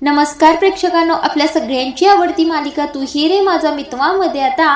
नमस्कार प्रेक्षकांनो, आपल्या सगळ्यांची आवडती मालिका तू ही रे माझा मितवामध्ये आता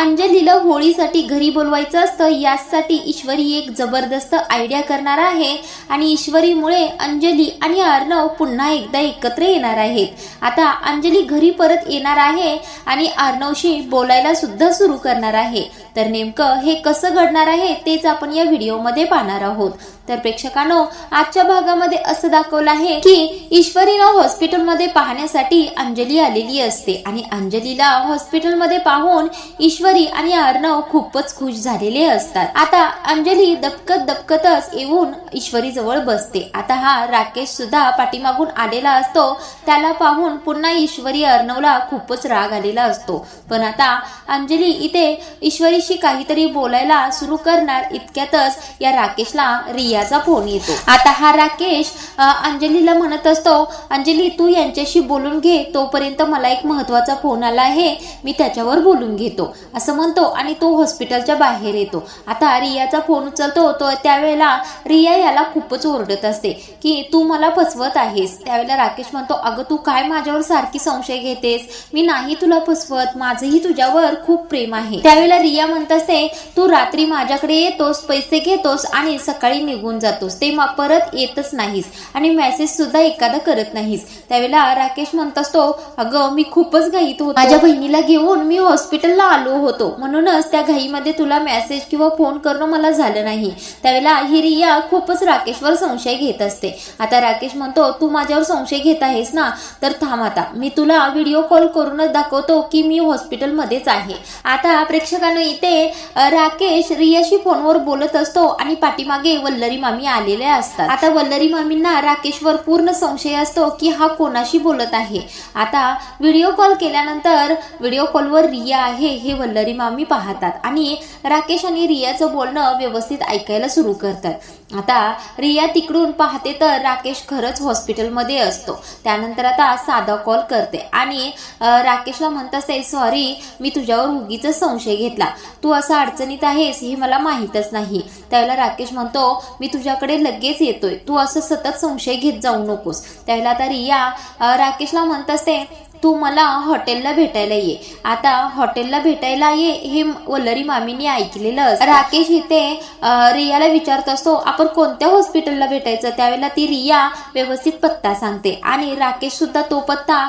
अंजलीला होळीसाठी घरी बोलवायचं असतं. यासाठी ईश्वरी एक जबरदस्त आयडिया करणार आहे आणि ईश्वरीमुळे अंजली आणि अर्णव पुन्हा एकदा एकत्र येणार आहेत. आता अंजली घरी परत येणार आहे आणि अर्णवशी बोलायला सुद्धा सुरू करणार आहे. तर नेमकं हे कसं घडणार आहे तेच आपण या व्हिडिओमध्ये पाहणार आहोत. तर प्रेक्षकांनो, आजच्या भागामध्ये असं दाखवलं आहे की ईश्वरीला हॉस्पिटलमध्ये पाहण्यासाठी अंजली आलेली असते आणि अंजलीला हॉस्पिटलमध्ये पाहून ईश्वरी आणि अर्णव खूपच खुश झालेले असतात. आता अंजली दबकतच येऊन ईश्वरी जवळ बसते. आता हा राकेश सुद्धा पाठीमागून आलेला असतो. त्याला पाहून पुन्हा ईश्वरी अर्णवला खूपच राग आलेला असतो. पण आता अंजली इथे ईश्वरीशी काहीतरी बोलायला सुरू करणार इतक्यातच या राकेशला रियाचा फोन येतो. आता हा राकेश अंजलीला म्हणत असतो, अंजली तू यांच्याशी बोलून घे, तोपर्यंत मला एक महत्वाचा फोन आला आहे, मी त्याच्यावर बोलून घेतो असं म्हणतो आणि तो हॉस्पिटलच्या बाहेर येतो. आता रियाचा फोन उचलतो. तो त्यावेळेला रिया याला खूपच ओरडत असते की तू मला फसवत आहेस. त्यावेळेला राकेश म्हणतो, अगं तू काय माझ्यावर सारखी संशय घेतेस, मी नाही तुला फसवत, माझंही तुझ्यावर खूप प्रेम आहे. त्यावेळेला रिया म्हणत असते, तू रात्री माझ्याकडे येतोस, पैसे घेतोस आणि सकाळी निघून जातोस, ते परत येतच नाहीस आणि मेसेज सुद्धा एखादा करत नाहीस. त्यावेळेला राकेश म्हणत असतो, अगं मी खूपच घाईत होतो, माझ्या बहिणीला घेऊन मी हॉस्पिटलला आलो होतो, म्हणूनच त्या घाईमध्ये तुला मेसेज किंवा फोन करणं मला झालं नाही. त्यावेळेला ही रिया खूपच राकेशवर संशय घेत असते. आता राकेश म्हणतो, तू माझ्यावर संशय घेत आहेस ना, तर थांब, आता मी तुला व्हिडिओ कॉल करूनच दाखवतो की मी हॉस्पिटलमध्येच आहे. आता प्रेक्षकांनो, इथे राकेश रियाशी फोनवर बोलत असतो आणि पाठीमागे वल्लरी मामी आलेल्या असतात. आता वल्लरी मामींना राकेशवर पूर्ण संशय असतो की हा कोणाशी बोलत आहे. आता व्हिडिओ कॉल केल्यानंतर व्हिडिओ कॉलवर रिया आहे हे वल्लरी मामी पाहतात आणि राकेश आणि रियाचं बोलणं व्यवस्थित ऐकायला सुरू करतात. आता रिया तिकडून पाहते तर राकेश खरंच हॉस्पिटलमध्ये असतो. त्यानंतर आता साधा कॉल करते आणि राकेशला म्हणत असते, सॉरी मी तुझ्यावर उगीच संशय घेतला, तू असं अडचणीत आहेस हे मला माहीतच नाही. त्यावेळेला राकेश म्हणतो, मी तुझ्याकडे लगेच येतोय, तू असं सतत संशय घेत जाऊ नकोस. त्यावेळेला आता रिया राकेशला म्हणत असते, तू मला हॉटेलला भेटायला ये. आता हॉटेलला भेटायला ये हे वल्लरी मामीने ऐकलेलं. राकेश इथे रियाला विचारत असतो, आपण कोणत्या हॉस्पिटलला भेटायचं. त्यावेळेला ती रिया व्यवस्थित पत्ता सांगते आणि राकेश सुद्धा तो पत्ता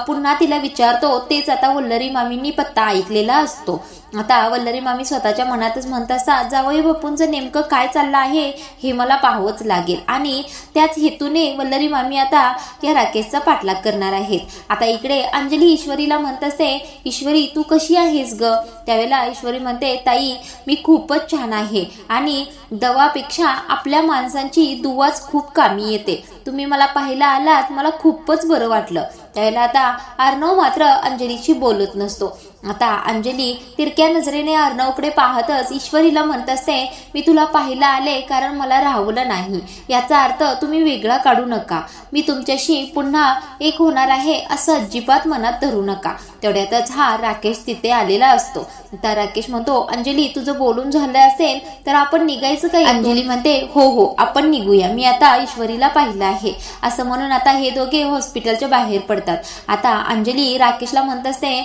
पुन्हा तिला विचारतो. तेच आता वल्लरी मामींनी पत्ता ऐकलेला असतो. आता वल्लरी मामी स्वतःच्या मनातच म्हणत असतात, जावई बापूंचं नेमकं काय चाललं आहे हे मला पाहावंच लागेल आणि त्याच हेतूने वल्लरी मामी आता या राकेशचा पाठलाग करणार आहेत. आता इकडे अंजली ईश्वरीला म्हणत असते, ईश्वरी तू कशी आहेस ग. त्यावेळेला ईश्वरी म्हणते, ताई मी खूपच छान आहे आणि दवापेक्षा आपल्या माणसांची दुवाच खूप कामी येते. तुम्ही मला पाहायला आलात, मला खूपच बरं वाटलं. त्यावेळेला आता अर्णव मात्र अंजलीशी बोलत नसतो. आता अंजली तिरक्या नजरेने अर्णवकडे पाहतच ईश्वरीला म्हणत असते, मी तुला पाहायला आले कारण मला राहवलं नाही, याचा अर्थ तुम्ही वेगळा काढू नका, मी तुमच्याशी पुन्हा एक होणार आहे असं अजिबात मनात धरू नका. तेवढ्यातच हा राकेश तिथे आलेला असतो. आता राकेश म्हणतो, अंजली तुझं बोलून झालं असेल तर आपण निघायचं काय. अंजली म्हणते, हो हो आपण निघूया, मी आता ईश्वरीला पाहिलं आहे असं म्हणून आता हे दोघे हॉस्पिटलच्या बाहेर पडतात. आता अंजली राकेशला म्हणत असते,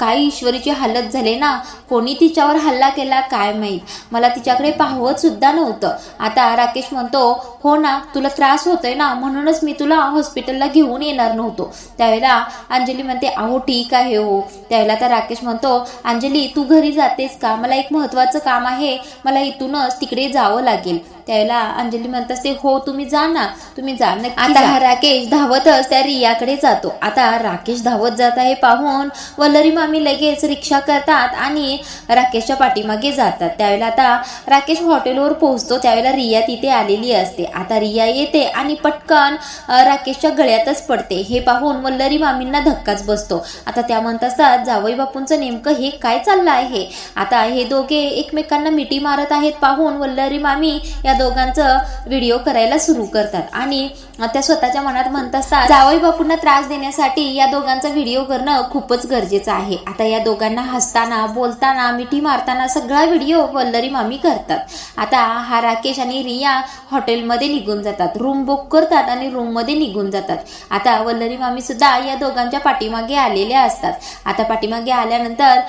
काय ईश्वरीची हालत झाली ना, कोणी तिच्यावर हल्ला केला काय माहीत, मला तिच्याकडे पाहवत सुद्धा नव्हतं. आता राकेश म्हणतो, हो ना तुला त्रास होतोय ना, म्हणूनच मी तुला हॉस्पिटलला घेऊन येणार नव्हतो. त्यावेळेला अंजली म्हणते, अहो ठीक आहे हो. त्यावेळेला आता राकेश म्हणतो, अंजली तू घरी जातेस का, मला एक महत्वाचं काम आहे, मला इथूनच तिकडे जावं लागेल. त्यावेळेला अंजली म्हणत असते, हो तुम्ही जा ना, तुम्ही जा नक्की. आता हा राकेश धावतच त्या रियाकडे जातो. आता राकेश धावत जात आहे पाहून वल्लरी मामी लगेच रिक्षा करतात आणि राकेशच्या पाठीमागे जातात. त्यावेळेला आता राकेश हॉटेलवर पोहोचतो. त्यावेळेला रिया तिथे आलेली असते. आता रिया येते आणि पटकन राकेशच्या गळ्यातच पडते. हे पाहून वल्लरी मामींना धक्काच बसतो. आता त्या म्हणत असतात, जावई बापूंचं नेमकं हे काय चाललं आहे. आता हे दोघे एकमेकांना मिठी मारत आहेत पाहून वल्लरी मामी या दोघांचं व्हिडिओ करायला सुरू करतात आणि त्या स्वतःच्या मनात म्हणत असतात जावई बापूंना त्रास देण्यासाठी या दोघांचा व्हिडिओ करणं खूपच गरजेचं आहे. आता या दोघांना हसताना बोलताना मिठी मारताना सगळा व्हिडिओ वल्लरी मामी करतात. आता हा राकेश आणि रिया हॉटेलमध्ये निघून जातात, रूम बुक करतात आणि रूम मध्ये निघून जातात. आता वल्लरी मामी सुद्धा या दोघांच्या पाठीमागे आलेल्या असतात. आता पाठीमागे आल्यानंतर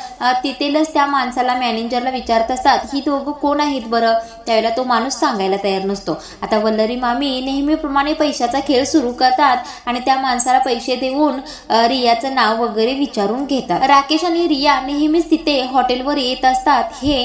तिथेच त्या माणसाला मॅनेजरला विचारत असतात ही दोघं कोण आहेत बरं. त्यावेळेला तो माणूस सांगायला तयार नसतो. आता वल्लरी मामी नेहमीप्रमाणे पैशाचा खेळ सुरू करतात आणि त्या माणसाला पैसे देऊन रियाचं नाव वगैरे विचारून घेतात. राकेश आणि रिया नेहमीच तिथे हॉटेलवर येत असतात हे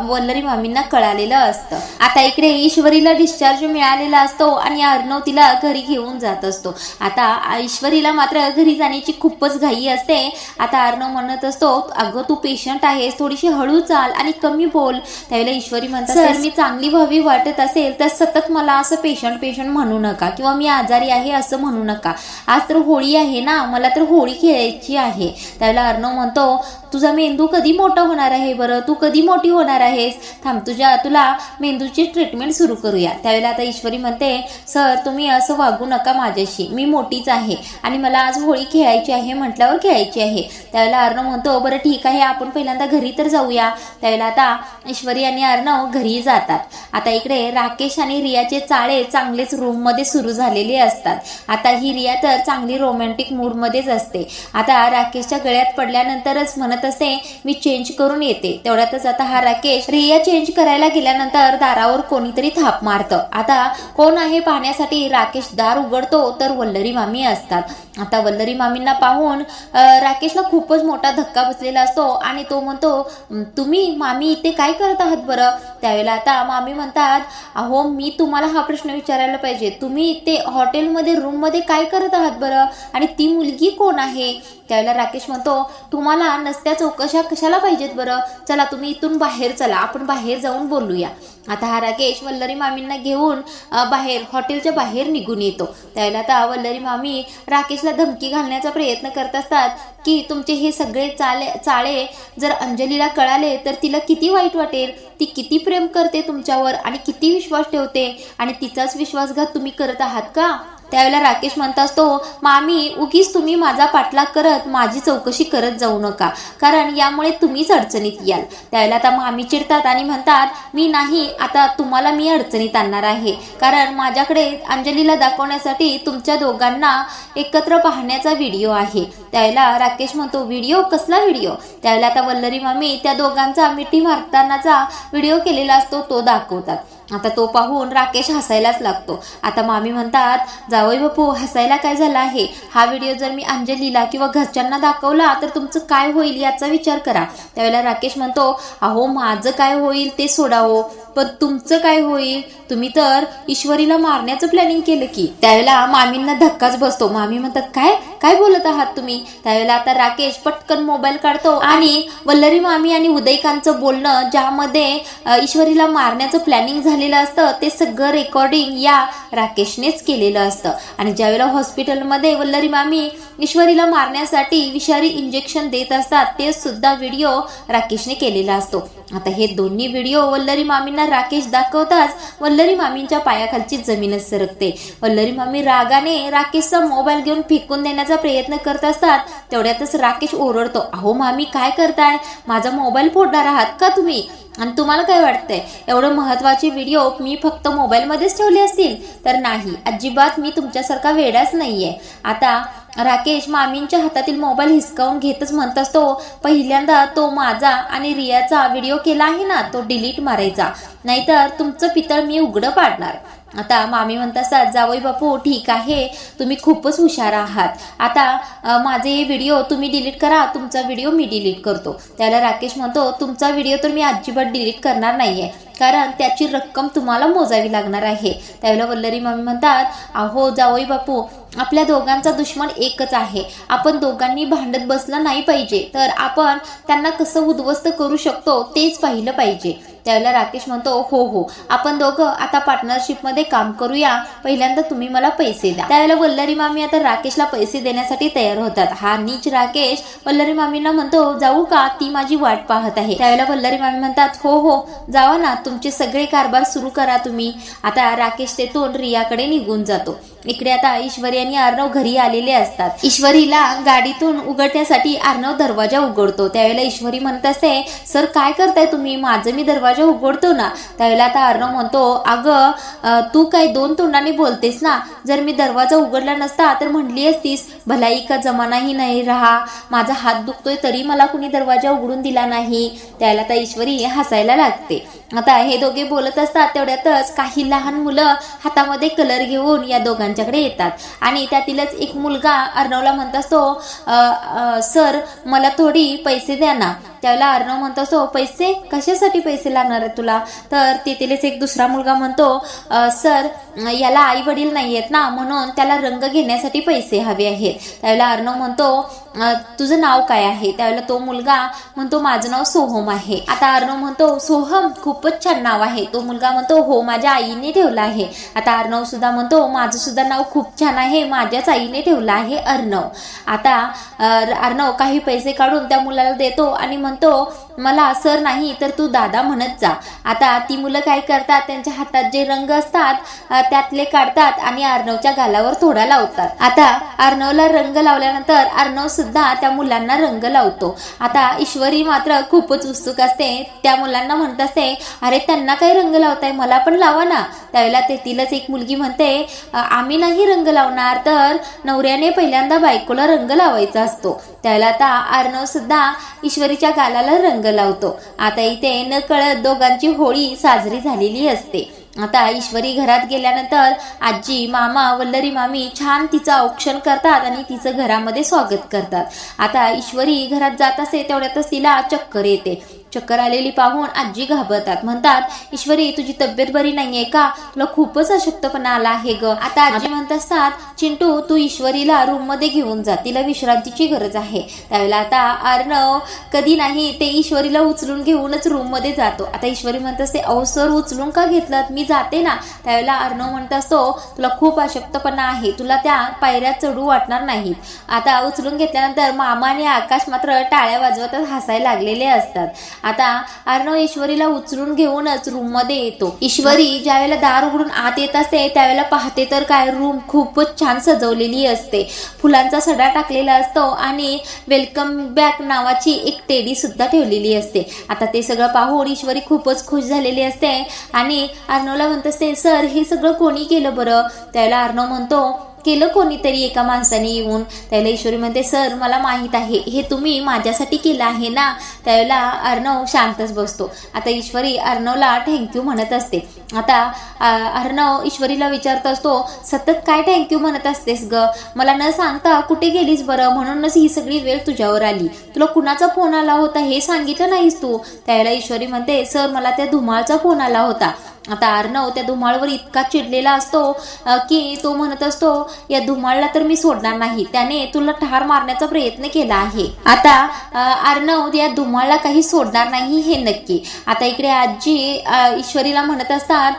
वल्लरी मामींना कळालेलं असतं. आता इकडे ईश्वरीला डिस्चार्ज मिळालेला असतो आणि अर्णव तिला घरी घेऊन जात असतो. आता ईश्वरीला मात्र घरी जाण्याची खूपच घाई असते. आता अर्णव म्हणत असतो अगं तू पेशंट आहेस, थोडीशी हळू चाल आणि कमी बोल. त्यावेळेला ईश्वरी म्हणतात सर मी चांगली व्हावी वाटत असेल तर सतत मला असं पेशंट पेशंट म्हणू नका किंवा मी आजारी आहे असं म्हणू नका. आज तर होळी आहे ना, मला तर होळी खेळायची आहे. त्यावेळेला अर्णव म्हणतो तुझा मेंदू कधी मोठा होणार आहे बरं, तू कधी मोठी होणार आहेस, थांब तुला मेंदूची ट्रीटमेंट सुरू करूया. त्यावेळेला आता ईश्वरी म्हणते सर तुम्ही असं वागू नका माझ्याशी, मी मोठीच आहे आणि मला आज होळी खेळायची आहे म्हटल्यावर खेळायची आहे. त्यावेळेला अर्णव म्हणतो बरं ठीक आहे आपण पहिल्यांदा घरी तर जाऊया. त्यावेळेला आता ईश्वरी आणि अर्णव घरी जातात. आता इकडे राकेश आणि रियाचे चाळे चांगलेच रूम मध्ये सुरू झालेले असतात. आता ही रिया तर चांगली रोमॅन्टिक मूड मध्येच असते. आता राकेशच्या गळ्यात पडल्यानंतरच म्हणत असते मी चेंज करून येते. तेवढ्यातच आता हा राकेश रिया चेंज करायला गेल्यानंतर दारावर कोणीतरी थाप मारतं. आता कोण आहे पाहण्यासाठी राकेश दार उघडतो तर वल्लरी मामी असतात. आता वल्लरी मामींना पाहून राकेशला खूपच मोठा धक्का बसलेला असतो आणि तो म्हणतो तुम्ही मामी इथे काय करत आहात बरं. त्यावेळेला आता मामी म्हणतात अहो मी तुम्हाला हा प्रश्न विचारायला पाहिजे, तुम्ही इथे हॉटेलमध्ये रूम मध्ये काय करत आहात बरं आणि ती मुलगी कोण आहे. त्यावेळेला राकेश म्हणतो तुम्हाला नसत्या चौकशा कशाला पाहिजेत बरं, चला तुम्ही इथून बाहेर चला, आपण बाहेर जाऊन बोलूया. आता हा राकेश वल्लरी मामींना घेऊन बाहेर हॉटेलच्या बाहेर निघून येतो. त्यावेळेला आता वल्लरी मामी राकेशला धमकी घालण्याचा प्रयत्न करत असतात की तुमचे हे सगळे चाळे जर अंजलीला कळाले तर तिला किती वाईट वाटेल, ती किती प्रेम करते तुमच्यावर आणि किती विश्वास ठेवते आणि तिचाच विश्वासघात तुम्ही करत आहात का. त्यावेळेला राकेश म्हणत असतो मामी उगीच तुम्ही माझा पाठलाग करत माझी चौकशी करत जाऊ नका, कारण यामुळे तुम्हीच अडचणीत याल. त्यावेळेला आता मामी चिडतात आणि म्हणतात मी नाही, आता तुम्हाला मी अडचणीत आणणार आहे, कारण माझ्याकडे अंजलीला दाखवण्यासाठी तुमच्या दोघांना एकत्र पाहण्याचा व्हिडिओ आहे. त्यावेळेला राकेश म्हणतो व्हिडिओ कसला व्हिडिओ. त्यावेळेला आता वल्लरी मामी त्या दोघांचा मिठी मारतानाचा व्हिडिओ केलेला असतो तो दाखवतात. आता तो पाहून राकेश हसायलाच लागतो. आता मामी म्हणतात जावई बापू हसायला काय झालं आहे, हा व्हिडिओ जर मी अंजलीला किंवा घरच्यांना दाखवला तर तुमचं काय होईल याचा विचार करा. त्यावेळेला राकेश म्हणतो अहो माझं काय होईल ते सोडावो, पण तुमचं काय होईल, तुम्ही तर ईश्वरीला मारण्याचं प्लॅनिंग केलं की. त्यावेळेला मामींना धक्काच बसतो. मामी म्हणतात काय काय बोलत आहात तुम्ही. त्यावेळेला आता राकेश पटकन मोबाईल काढतो आणि वल्लरी मामी आणि उदयकांचं बोलणं ज्यामध्ये ईश्वरीला मारण्याचं प्लॅनिंग झालेलं असतं ते सगळं रेकॉर्डिंग या राकेशनेच केलेलं असतं. आणि ज्यावेळेला हॉस्पिटलमध्ये वल्लरी मामी ईश्वरीला मारण्यासाठी विषारी इंजेक्शन देत असतात ते सुद्धा व्हिडिओ राकेशने केलेला असतो. आता हे दोन्ही व्हिडिओ वल्लरी मामींना राकेश दाखवताच वल्लरी मामींच्या पायाखालची जमीनच सरकते. वल्लरी मामी रागाने राकेशचा मोबाईल घेऊन फेकून देण्याचा प्रयत्न करत असतात. तेवढ्यातच राकेश ओरडतो अहो मामी काय करताय, माझा मोबाईल फोडणार आहात का तुम्ही, आणि तुम्हाला काय वाटतंय एवढं महत्वाचे व्हिडिओ मी फक्त मोबाईलमध्येच ठेवले असतील. तर नाही, अजिबात मी तुमच्यासारखा वेडाच नाहीये. आता राकेश मामींच्या हातातील मोबाईल हिसकावून घेतच म्हणत असतो पहिल्यांदा तो माझा आणि रियाचा व्हिडिओ केला आहे ना तो डिलीट मारायचा, नाहीतर तुमचं पितळ मी उघडं पाडणार. आता मामी म्हणत असतात जावई बापू ठीक आहे, तुम्ही खूपच हुशार आहात, आता माझे हे व्हिडिओ तुम्ही डिलीट करा, तुमचा व्हिडिओ मी डिलीट करतो. त्याला राकेश म्हणतो तुमचा व्हिडिओ तर मी अजिबात डिलीट करणार नाहीये, कारण त्याची रक्कम तुम्हाला मोजावी लागणार आहे. त्यावेळेला वल्लरी मामी म्हणतात अहो जावई बापू आपल्या दोघांचा दुश्मन एकच आहे, आपण दोघांनी भांडत बसलं नाही पाहिजे, तर आपण त्यांना कसं उद्ध्वस्त करू शकतो तेच पाहिलं पाहिजे. त्यावेळेला राकेश म्हणतो हो हो आपण दोघं आता पार्टनरशिप मध्ये काम करूया, पहिल्यांदा तुम्ही मला पैसे द्या. त्यावेळेला वल्लरी मामी आता राकेशला पैसे देण्यासाठी तयार होतात. हा नीच राकेश वल्लरी मामींना म्हणतो जाऊ का, ती माझी वाट पाहत आहे. त्यावेळेला वल्लरी मामी म्हणतात हो हो जावा ना, तुमचे सगळे कारभार सुरू करा तुम्ही. आता राकेश तेथून रियाकडे निघून जातो. इकडे आता ईश्वरी आणि अर्णव घरी आलेले असतात. ईश्वरीला गाडीतून उघडण्यासाठी अर्णव दरवाजा उघडतो. त्यावेळेला ईश्वरी म्हणत असते, सर काय करताय तुम्ही, माझं मी दरवाजा उघडतो ना. त्यावेळेला आता अर्णव म्हणतो, अगं तू काय दोन तोंडाने बोलतेस ना, जर मी दरवाजा उघडला नसता तर म्हणली असतीस भलाई का जमानाही नाही रहा, माझा हात दुखतोय तरी मला कुणी दरवाजा उघडून दिला नाही. त्याला आता ईश्वरी हसायला लागते. आता हे दोघे बोलत असतात तेवढ्यातच काही लहान मुलं हातामध्ये कलर घेऊन या दोघांच्याकडे येतात आणि त्यातीलच एक मुलगा अर्णवला म्हणत असतो, सर मला थोडी पैसे द्या ना. त्यावेळेला अर्णव म्हणत असतो, पैसे कशासाठी पैसे लागणार आहेत तुला. तर तेथीलच एक दुसरा मुलगा म्हणतो, सर याला आई वडील नाही आहेत ना, म्हणून त्याला रंग घेण्यासाठी पैसे हवे आहेत. त्यावेळेला अर्णव म्हणतो, तुझं नाव काय आहे. त्यावेळेला तो मुलगा म्हणतो, माझं नाव सोहम आहे. आता अर्णव म्हणतो, सोहम खूपच छान नाव आहे. तो मुलगा म्हणतो, हो माझ्या आईने ठेवलं आहे. आता अर्णव सुद्धा म्हणतो, माझं सुद्धा नाव खूप छान आहे, माझ्याच आईने ठेवलं आहे अर्णव. आता अर्णव काही पैसे काढून त्या मुलाला देतो आणि म्हणतो, मला सर नाही तर तू दादा म्हणत जा. आता ती मुलं काय करतात, त्यांच्या हातात जे रंग असतात त्यातले काढतात आणि अर्णवच्या गालावर थोडा लावतात. आता अर्णवला रंग लावल्यानंतर अर्णव सुद्धा त्या मुलांना रंग लावतो. आता ईश्वरी मात्र खूपच उत्सुक असते. त्या मुलांना म्हणत असते, अरे त्यांना काय रंग लावताय, मला पण लावा ना. त्यावेळेला तेथीलच एक मुलगी म्हणते, आम्ही नाही रंग लावणार, तर नवऱ्याने पहिल्यांदा बायकोला रंग लावायचा असतो. त्यावेळेला आता अर्णव सुद्धा ईश्वरीच्या गालाला रंग लावतो. आता इथे न कळत दोघांची होळी साजरी झालेली असते. आता ईश्वरी घरात गेल्यानंतर आजी मामा वल्लरी मामी छान तिचं औक्षण करतात आणि तिचं घरामध्ये स्वागत करतात. आता ईश्वरी घरात जात असते तेवढ्यातच तिला चक्कर येते. चक्कर आलेली पाहून आजी घाबरतात. म्हणतात, ईश्वरी तुझी तब्येत बरी नाहीये का, तुला खूपच अशक्तपणा आला आहे ग. आता आजी म्हणत असतात, चिंटू तू ईश्वरीला रूम मध्ये घेऊन जा, तिला विश्रांतीची गरज आहे. त्यावेळेला आता अर्णव कधी नाही ते ईश्वरीला उचलून घेऊनच रूम मध्ये जातो. आता ईश्वरी म्हणत असते, अहो सर उचलून का घेतलं, मी जाते ना. त्यावेळेला अर्णव म्हणत असतो, तुला खूप अशक्तपणा आहे, तुला त्या पायऱ्या चढू वाटणार नाहीत. आता उचलून घेतल्यानंतर मामा आणि आकाश मात्र टाळ्या वाजवतच हसायला लागलेले असतात. आता अर्णव ईश्वरीला उचलून घेऊनच रूम मध्ये येतो. ईश्वरी ज्यावेळेला दार उघडून आत येत असते त्यावेळेला पाहते तर काय, रूम खूपच छान सजवलेली असते. फुलांचा सडा टाकलेला असतो आणि वेलकम बॅक नावाची एक टेडी सुद्धा ठेवलेली असते. आता ते सगळं पाहून ईश्वरी खूपच खुश झालेली असते आणि अर्णवला म्हणत असते, सर हे सगळं कोणी केलं बरं. त्यावेळेला अर्णव म्हणतो, केलं कोणीतरी एका माणसाने येऊन. त्याला ईश्वरी म्हणते, सर मला माहित आहे हे तुम्ही माझ्यासाठी केलं आहे ना. त्यावेळेला अर्णव शांतच बसतो. आता ईश्वरी अर्णवला थँक्यू म्हणत असते. आता अर्णव ईश्वरीला विचारत असतो, सतत काय थँक्यू म्हणत असतेस ग, मला न सांगता कुठे गेलीस बरं, म्हणूनच ही सगळी वेळ तुझ्यावर आली, तुला कुणाचा फोन आला होता हे सांगितलं नाहीस तू. त्यावेळेला ईश्वरी म्हणते, सर मला त्या धुमाळचा फोन आला होता. आता अर्णव त्या धुमाळवर इतका चिडलेला असतो की तो म्हणत असतो, या धुमाळला तर मी सोडणार नाही, त्याने तुला ठार मारण्याचा प्रयत्न केला आहे. आता अर्णव या धुमाळला काही सोडणार नाही हे नक्की. आता इकडे आजी ईश्वरीला म्हणत असतात,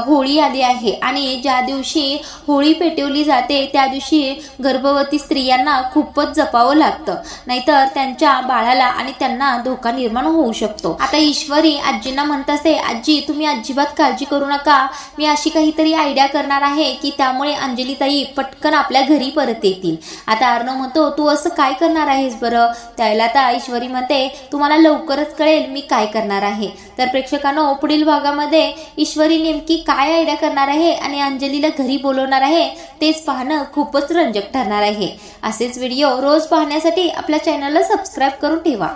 होळी आली आहे आणि ज्या दिवशी होळी पेटवली जाते त्या दिवशी गर्भवती स्त्रियांना खूपच जपावं लागतं, नाहीतर त्यांच्या बाळाला आणि त्यांना धोका निर्माण होऊ शकतो. आता ईश्वरी आजींना म्हणत असते, आजी तुम्ही अजिबात काळजी करू नका, मी अशी काहीतरी आयडिया करणार आहे की त्यामुळे अंजलीताई पटकन आपल्या घरी परत येतील. आता अर्णव म्हणतो, तू असं काय करणार आहेस बरं. त्यावेळेला आता ईश्वरी म्हणते, तुम्हाला लवकरच कळेल मी काय करणार आहे. तर प्रेक्षकांनो, पुढील भागामध्ये ईश्वरी नेमकी काय आयडिया करणार आहे आणि अंजलीला घरी बोलवणार आहे तेच पाहणं खूपच रंजक ठरणार आहे. असेच व्हिडिओ रोज पाहण्यासाठी आपल्या चॅनलला सबस्क्राईब करून ठेवा.